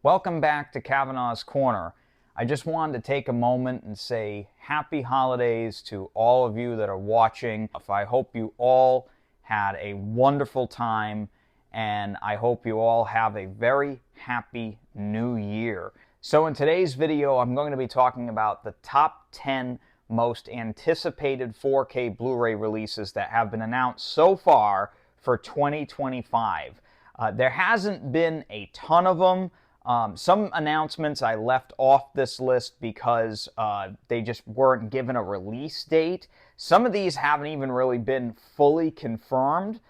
Welcome back to Kavanaugh's Corner. I just wanted to take a moment and say happy holidays to all of you that are watching. I hope you all had a wonderful time, and I hope you all have a very happy new year. So in today's video, I'm going to be talking about the top 10 most anticipated 4K Blu-ray releases that have been announced so far for 2025. There hasn't been a ton of them. Some announcements I left off this list because they just weren't given a release date. Some of these haven't even really been fully confirmed,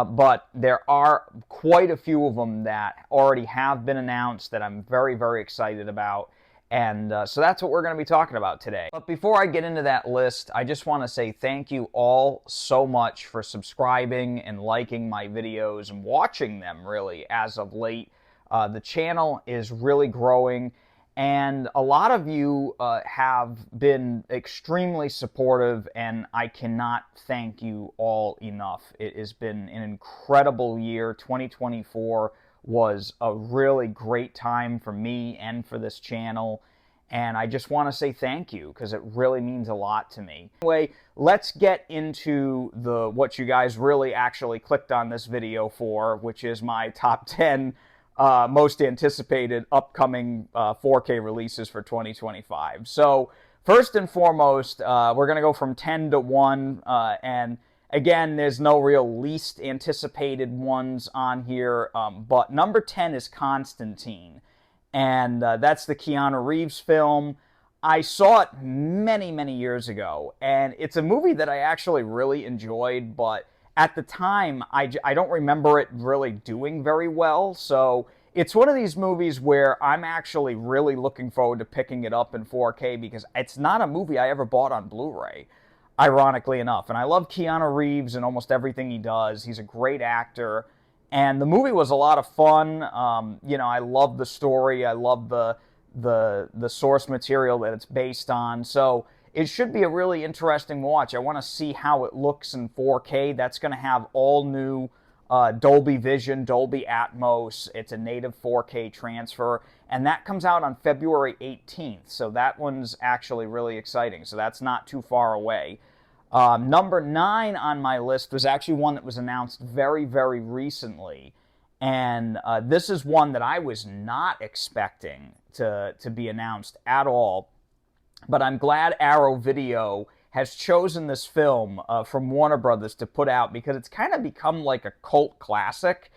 but there are quite a few of them that already have been announced that I'm very, very excited about. And so that's what we're going to be talking about today. But before I get into that list, I just want to say thank you all so much for subscribing and liking my videos and watching them, really, as of late. The channel is really growing, and a lot of you have been extremely supportive, and I cannot thank you all enough. It has been an incredible year. 2024 was a really great time for me and for this channel, and I just want to say thank you because it really means a lot to me. Anyway, let's get into what you guys really actually clicked on this video for, which is my top 10 most anticipated upcoming 4K releases for 2025. So first and foremost, we're going to go from 10 to 1, and again, there's no real least anticipated ones on here, but number 10 is Constantine, and that's the Keanu Reeves film. I saw it many, many years ago, and it's a movie that I actually really enjoyed, but at the time, I don't remember it really doing very well, so it's one of these movies where I'm actually really looking forward to picking it up in 4K because it's not a movie I ever bought on Blu-ray, ironically enough. And I love Keanu Reeves and almost everything he does. He's a great actor, and the movie was a lot of fun. I love the story. I love the source material that it's based on, so it should be a really interesting watch. I want to see how it looks in 4K. That's going to have all new Dolby Vision, Dolby Atmos. It's a native 4K transfer, and that comes out on February 18th. So that one's actually really exciting. So that's not too far away. Number 9 on my list was actually one that was announced very, very recently. And this is one that I was not expecting to be announced at all. But I'm glad Arrow Video has chosen this film from Warner Brothers to put out because it's kind of become like a cult classic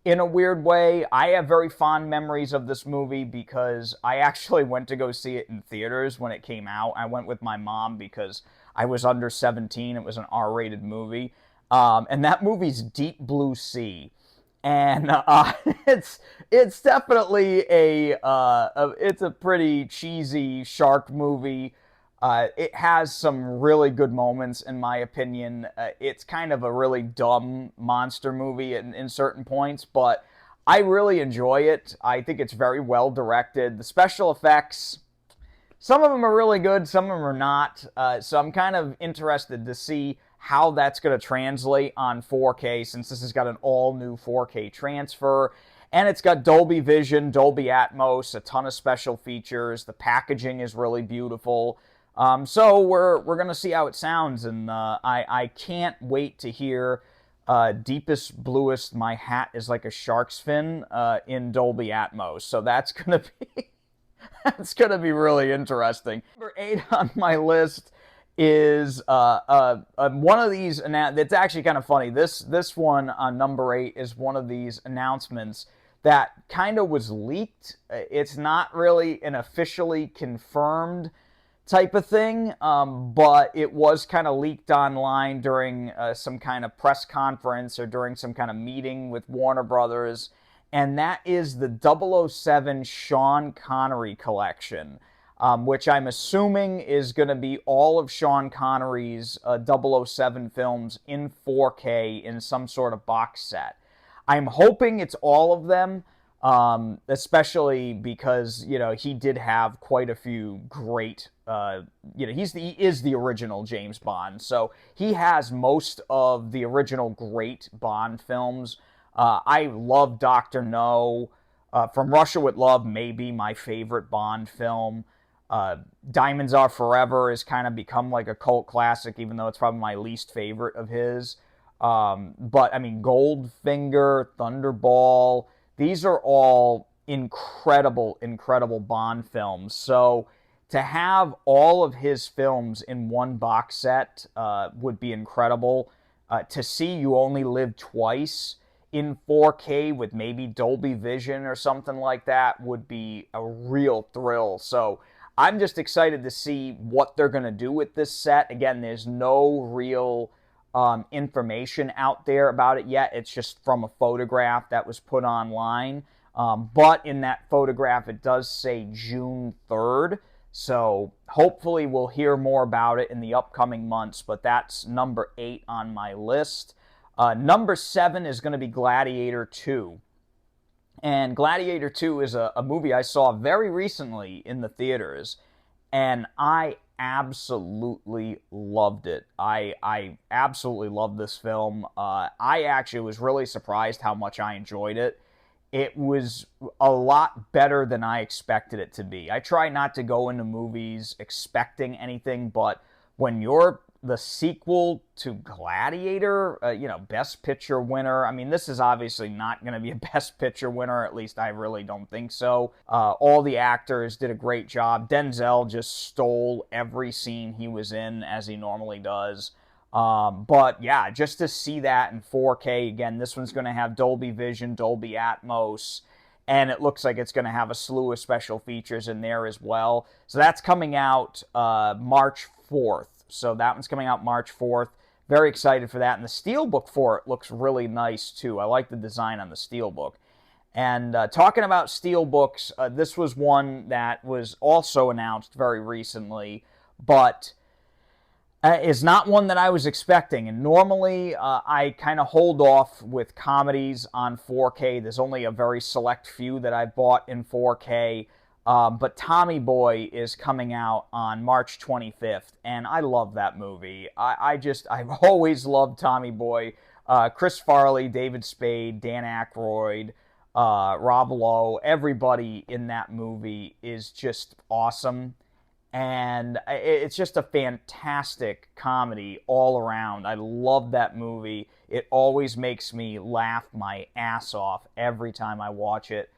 in a weird way. I have very fond memories of this movie because I actually went to go see it in theaters when it came out. I went with my mom because I was under 17. It was an R-rated movie. And that movie's Deep Blue Sea. And it's definitely it's a pretty cheesy shark movie. It has some really good moments, in my opinion. It's kind of a really dumb monster movie in certain points, but I really enjoy it. I think it's very well directed. The special effects, some of them are really good, some of them are not. So I'm kind of interested to see how that's going to translate on 4K, since this has got an all-new 4K transfer. And it's got Dolby Vision, Dolby Atmos, a ton of special features. The packaging is really beautiful. So we're going to see how it sounds, and I can't wait to hear Deepest Bluest, My Hat is Like a Shark's Fin in Dolby Atmos. So that's going to be that's going to be really interesting. Number 8 on my list is one of these that's actually kind of funny. This one on number 8 is one of these announcements that kind of was leaked. It's not really an officially confirmed type of thing, but it was kind of leaked online during some kind of press conference or during some kind of meeting with Warner Brothers, and that is the 007 Sean Connery collection. Which I'm assuming is going to be all of Sean Connery's 007 films in 4K in some sort of box set. I'm hoping it's all of them, especially because, he did have quite a few great, he is the original James Bond, so he has most of the original great Bond films. I love Dr. No. From Russia with Love may be my favorite Bond film. Diamonds Are Forever has kind of become like a cult classic, even though it's probably my least favorite of his. But I mean, Goldfinger, Thunderball, these are all incredible, incredible Bond films. So to have all of his films in one box set would be incredible. To see You Only Live Twice in 4K with maybe Dolby Vision or something like that would be a real thrill. So I'm just excited to see what they're going to do with this set. Again, there's no real information out there about it yet. It's just from a photograph that was put online. But in that photograph, it does say June 3rd. So hopefully we'll hear more about it in the upcoming months. But that's number 8 on my list. Number 7 is going to be Gladiator II. And Gladiator II is a movie I saw very recently in the theaters, and I absolutely loved it. I absolutely loved this film. I actually was really surprised how much I enjoyed it. It was a lot better than I expected it to be. I try not to go into movies expecting anything, but when you're the sequel to Gladiator, Best Picture winner. I mean, this is obviously not going to be a Best Picture winner, at least I really don't think so. All the actors did a great job. Denzel just stole every scene he was in, as he normally does. But yeah, just to see that in 4K, again, this one's going to have Dolby Vision, Dolby Atmos, and it looks like it's going to have a slew of special features in there as well. So that's coming out March 4th. So that one's coming out March 4th. Very excited for that. And the steelbook for it looks really nice, too. I like the design on the steelbook. And talking about steelbooks, this was one that was also announced very recently, but is not one that I was expecting. And normally, I kind of hold off with comedies on 4K. There's only a very select few that I've bought in 4K. But Tommy Boy is coming out on March 25th, and I love that movie. I've always loved Tommy Boy. Chris Farley, David Spade, Dan Aykroyd, Rob Lowe, everybody in that movie is just awesome. And it's just a fantastic comedy all around. I love that movie. It always makes me laugh my ass off every time I watch it.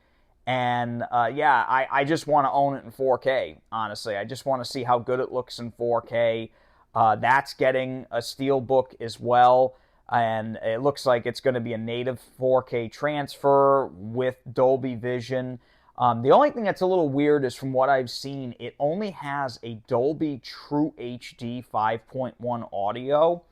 And I just want to own it in 4K, honestly. I just want to see how good it looks in 4K. That's getting a steelbook as well. And it looks like it's going to be a native 4K transfer with Dolby Vision. The only thing that's a little weird is from what I've seen, it only has a Dolby True HD 5.1 audio,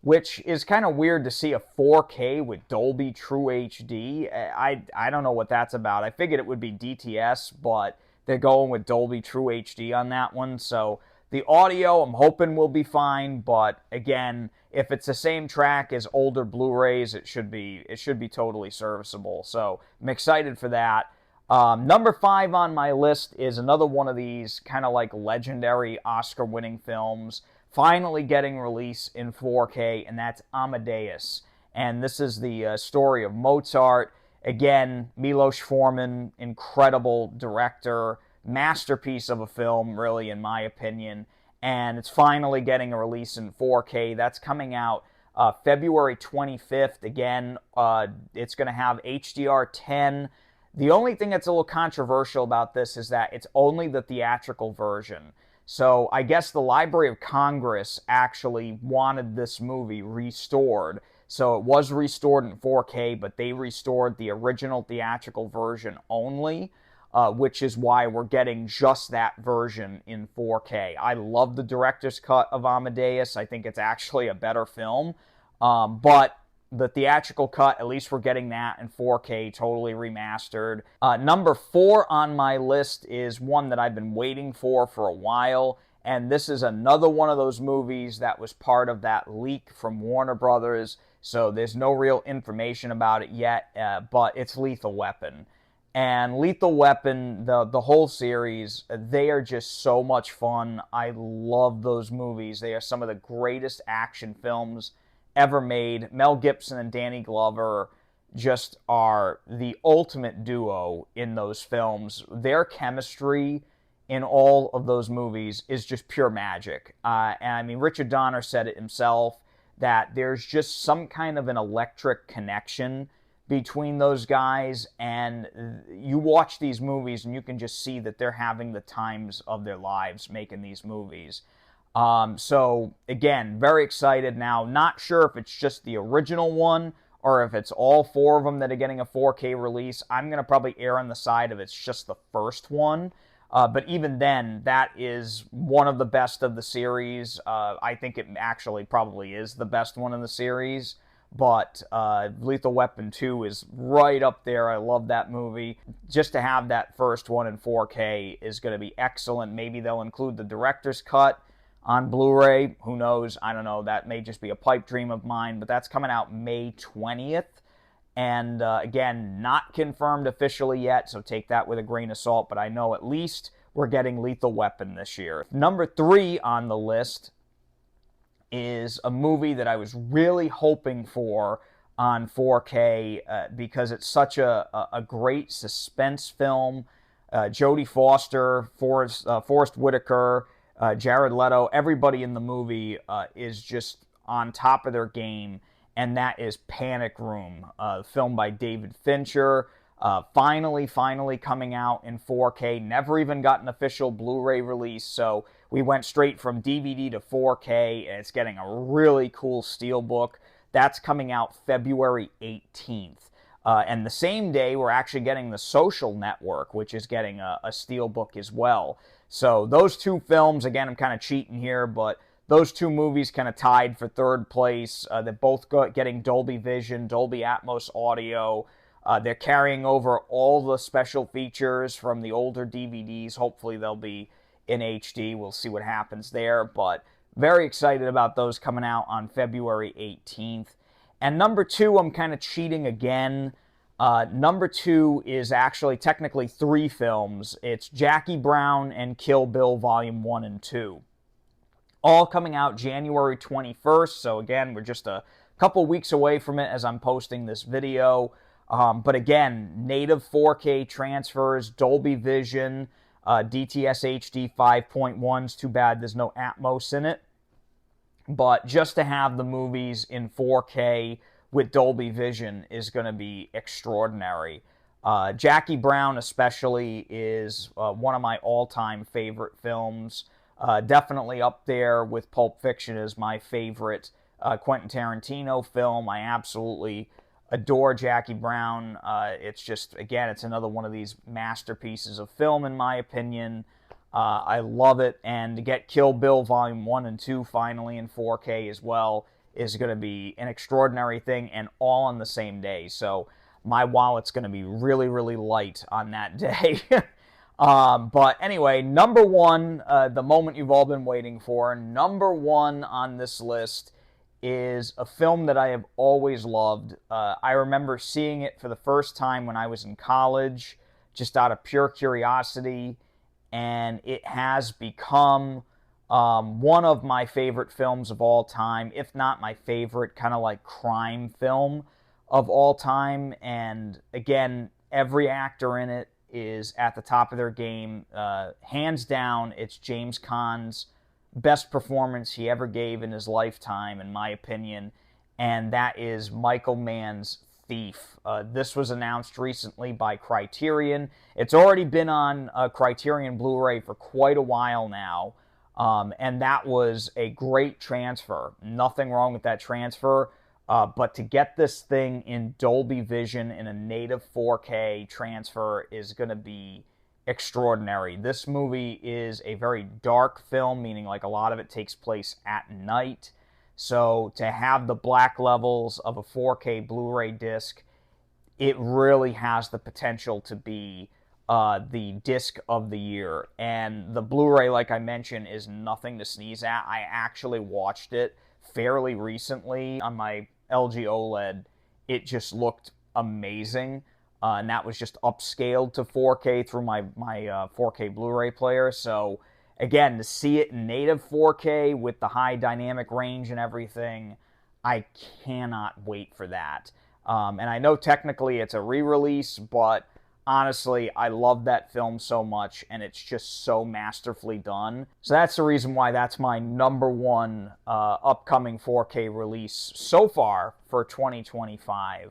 which is kind of weird to see a 4K with Dolby True HD. I don't know what that's about. I figured it would be DTS, but they're going with Dolby True HD on that one. So the audio, I'm hoping, will be fine. But again, if it's the same track as older Blu-rays, it should be totally serviceable. So I'm excited for that. Number 5 on my list is another one of these kind of like legendary Oscar-winning films, finally getting released in 4K, and that's Amadeus. And this is the story of Mozart. Again, Milos Forman, incredible director, masterpiece of a film, really, in my opinion. And it's finally getting a release in 4K. That's coming out February 25th. Again, it's going to have HDR10. The only thing that's a little controversial about this is that it's only the theatrical version. So I guess the Library of Congress actually wanted this movie restored. So it was restored in 4K, but they restored the original theatrical version only, which is why we're getting just that version in 4K. I love the director's cut of Amadeus. I think it's actually a better film. But the theatrical cut, at least we're getting that in 4K, totally remastered. Number 4 on my list is one that I've been waiting for a while, and this is another one of those movies that was part of that leak from Warner Brothers, so there's no real information about it yet, but it's Lethal Weapon. And Lethal Weapon, the whole series, they are just so much fun. I love those movies. They are some of the greatest action films ever made. Mel Gibson and Danny Glover, just are the ultimate duo in those films. Their chemistry in all of those movies is just pure magic. And I mean, Richard Donner said it himself that there's just some kind of an electric connection between those guys, and you watch these movies and you can just see that they're having the times of their lives making these movies. So again, very excited now. Not sure if it's just the original one or if it's all four of them that are getting a 4K release. I'm going to probably err on the side of it's just the first one. But even then, that is one of the best of the series. I think it actually probably is the best one in the series. But Lethal Weapon 2 is right up there. I love that movie. Just to have that first one in 4K is going to be excellent. Maybe they'll include the director's cut on Blu-ray. Who knows? I don't know. That may just be a pipe dream of mine. But that's coming out May 20th. And again, not confirmed officially yet, so take that with a grain of salt. But I know at least we're getting Lethal Weapon this year. Number 3 on the list is a movie that I was really hoping for on 4K because it's such a great suspense film. Jodie Foster, Forrest Whitaker, Jared Leto, everybody in the movie is just on top of their game, and that is Panic Room, film by David Fincher. Finally coming out in 4K. Never even got an official Blu-ray release, so we went straight from DVD to 4K, and it's getting a really cool steelbook. That's coming out February 18th. And the same day, we're actually getting The Social Network, which is getting a steelbook as well. So those two films, again, I'm kind of cheating here, but those two movies kind of tied for third place. They're both getting Dolby Vision, Dolby Atmos audio. They're carrying over all the special features from the older DVDs. Hopefully they'll be in HD. We'll see what happens there. But very excited about those coming out on February 18th. And number 2, I'm kind of cheating again. Number 2 is actually technically 3 films. It's Jackie Brown and Kill Bill Volume 1 and 2. All coming out January 21st. So again, we're just a couple weeks away from it as I'm posting this video. But again, native 4K transfers, Dolby Vision, DTS HD 5.1s. Too bad there's no Atmos in it. But just to have the movies in 4K with Dolby Vision is going to be extraordinary. Jackie Brown especially is one of my all-time favorite films. Definitely up there with Pulp Fiction as my favorite Quentin Tarantino film. I absolutely adore Jackie Brown. It's just, again, it's another one of these masterpieces of film, in my opinion. I love it, and to get Kill Bill Volume 1 and 2 finally in 4K as well is going to be an extraordinary thing, and all on the same day. So my wallet's going to be really, really light on that day. But anyway, number 1, the moment you've all been waiting for, number 1 on this list is a film that I have always loved. I remember seeing it for the first time when I was in college, just out of pure curiosity, and it has become one of my favorite films of all time, if not my favorite kind of like crime film of all time. And again, every actor in it is at the top of their game. Hands down, it's James Caan's best performance he ever gave in his lifetime, in my opinion, and that is Michael Mann's Thief. This was announced recently by Criterion. It's already been on Criterion Blu-ray for quite a while now, and that was a great transfer. Nothing wrong with that transfer, but to get this thing in Dolby Vision in a native 4K transfer is going to be extraordinary. This movie is a very dark film, meaning like a lot of it takes place at night. So to have the black levels of a 4K Blu-ray disc, it really has the potential to be the disc of the year. And the Blu-ray, like I mentioned, is nothing to sneeze at. I actually watched it fairly recently on my LG OLED. It just looked amazing. And that was just upscaled to 4K through my 4K Blu-ray player. So again, to see it in native 4K with the high dynamic range and everything, I cannot wait for that. And I know technically it's a re-release, but honestly, I love that film so much, and it's just so masterfully done. So that's the reason why that's my number one upcoming 4K release so far for 2025.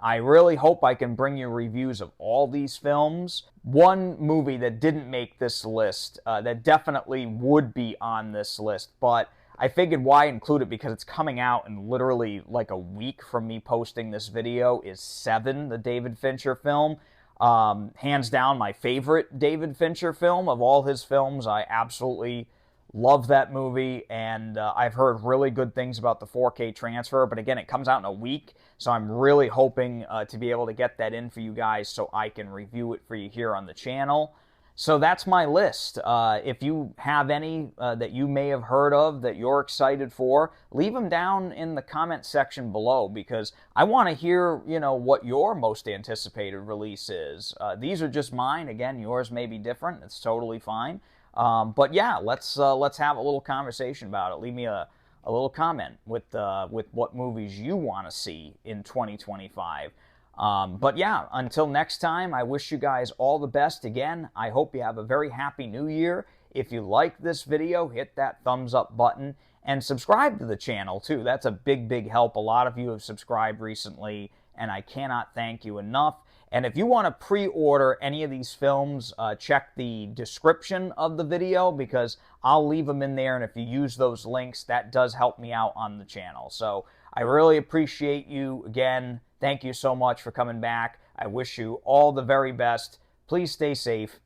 I really hope I can bring you reviews of all these films. One movie that didn't make this list, that definitely would be on this list, but I figured why include it because it's coming out in literally like a week from me posting this video, is Seven, the David Fincher film. Hands down my favorite David Fincher film of all his films. I absolutely love that movie, and I've heard really good things about the 4K transfer, but again, it comes out in a week, so I'm really hoping to be able to get that in for you guys so I can review it for you here on the channel. So that's my list. If you have any that you may have heard of that you're excited for, leave them down in the comment section below, because I want to hear, what your most anticipated release is. These are just mine. Again, yours may be different. It's totally fine. But yeah, let's have a little conversation about it. Leave me a little comment with what movies you want to see in 2025. But yeah, until next time, I wish you guys all the best. Again, I hope you have a very happy new year. If you like this video, hit that thumbs up button and subscribe to the channel too. That's a big, big help. A lot of you have subscribed recently, and I cannot thank you enough. And if you want to pre-order any of these films, check the description of the video, because I'll leave them in there, and if you use those links, that does help me out on the channel. So I really appreciate you. Again, thank you so much for coming back. I wish you all the very best. Please stay safe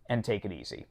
and take it easy.